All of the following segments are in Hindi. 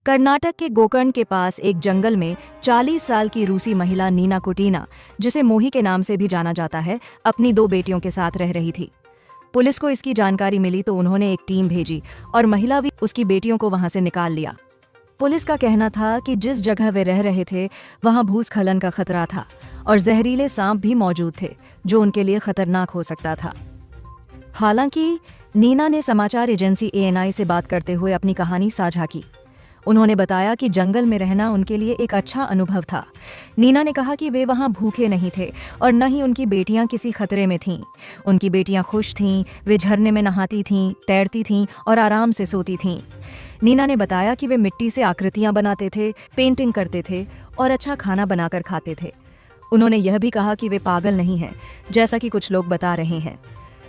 कर्नाटक के गोकर्ण के पास एक जंगल में 40 साल की रूसी महिला नीना कुटीना, जिसे मोही के नाम से भी जाना जाता है, अपनी 2 बेटियों के साथ रह रही थी। पुलिस को इसकी जानकारी मिली तो उन्होंने एक टीम भेजी और महिला भी उसकी बेटियों को वहां से निकाल लिया। पुलिस का कहना था कि जिस जगह वे रह रहे थे वहां भूस्खलन का खतरा था और जहरीले सांप भी मौजूद थे जो उनके लिए खतरनाक हो सकता था। हालांकि नीना ने समाचार एजेंसी ANI से बात करते हुए अपनी कहानी साझा की। उन्होंने बताया कि जंगल में रहना उनके लिए एक अच्छा अनुभव था। नीना ने कहा कि वे वहां भूखे नहीं थे और न ही उनकी बेटियां किसी खतरे में थीं। उनकी बेटियां खुश थीं, वे झरने में नहाती थीं, तैरती थीं और आराम से सोती थीं। नीना ने बताया कि वे मिट्टी से आकृतियां बनाते थे, पेंटिंग करते थे और अच्छा खाना बनाकर खाते थे। उन्होंने यह भी कहा कि वे पागल नहीं हैं, जैसा कि कुछ लोग बता रहे हैं।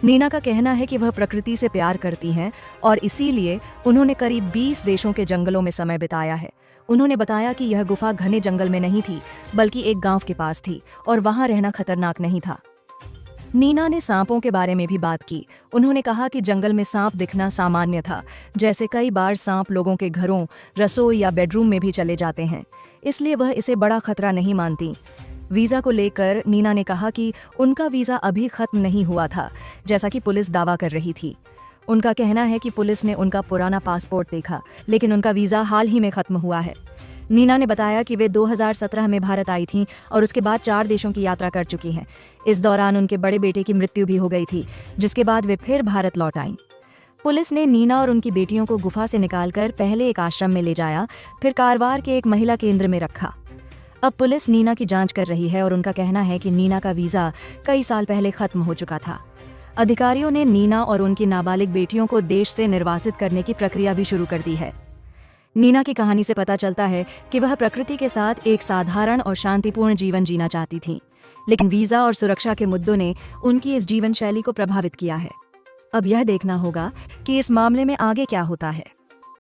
नीना का कहना है कि वह प्रकृति से प्यार करती हैं और इसीलिए उन्होंने करीब 20 देशों के जंगलों में समय बिताया है। उन्होंने बताया कि यह गुफा घने जंगल में नहीं थी, बल्कि एक गांव के पास थी और वहां रहना खतरनाक नहीं था। नीना ने सांपों के बारे में भी बात की। उन्होंने कहा कि जंगल में सांप दिखना सामान्य था, जैसे कई बार सांप लोगों के घरों, रसोई या बेडरूम में भी चले जाते हैं, इसलिए वह इसे बड़ा खतरा नहीं मानती। वीज़ा को लेकर नीना ने कहा कि उनका वीज़ा अभी खत्म नहीं हुआ था, जैसा कि पुलिस दावा कर रही थी। उनका कहना है कि पुलिस ने उनका पुराना पासपोर्ट देखा, लेकिन उनका वीज़ा हाल ही में खत्म हुआ है। नीना ने बताया कि वे 2017 में भारत आई थीं और उसके बाद 4 देशों की यात्रा कर चुकी हैं। इस दौरान उनके बड़े बेटे की मृत्यु भी हो गई थी, जिसके बाद वे फिर भारत लौट आईं। पुलिस ने नीना और उनकी बेटियों को गुफा से निकालकर पहले एक आश्रम में ले जाया, फिर कारवार के एक महिला केंद्र में रखा। अब पुलिस नीना की जांच कर रही है और उनका कहना है कि नीना का वीज़ा कई साल पहले खत्म हो चुका था। अधिकारियों ने नीना और उनकी नाबालिग बेटियों को देश से निर्वासित करने की प्रक्रिया भी शुरू कर दी है। नीना की कहानी से पता चलता है कि वह प्रकृति के साथ एक साधारण और शांतिपूर्ण जीवन जीना चाहती थीं, लेकिन वीज़ा और सुरक्षा के मुद्दों ने उनकी इस जीवन शैली को प्रभावित किया है। अब यह देखना होगा कि इस मामले में आगे क्या होता है।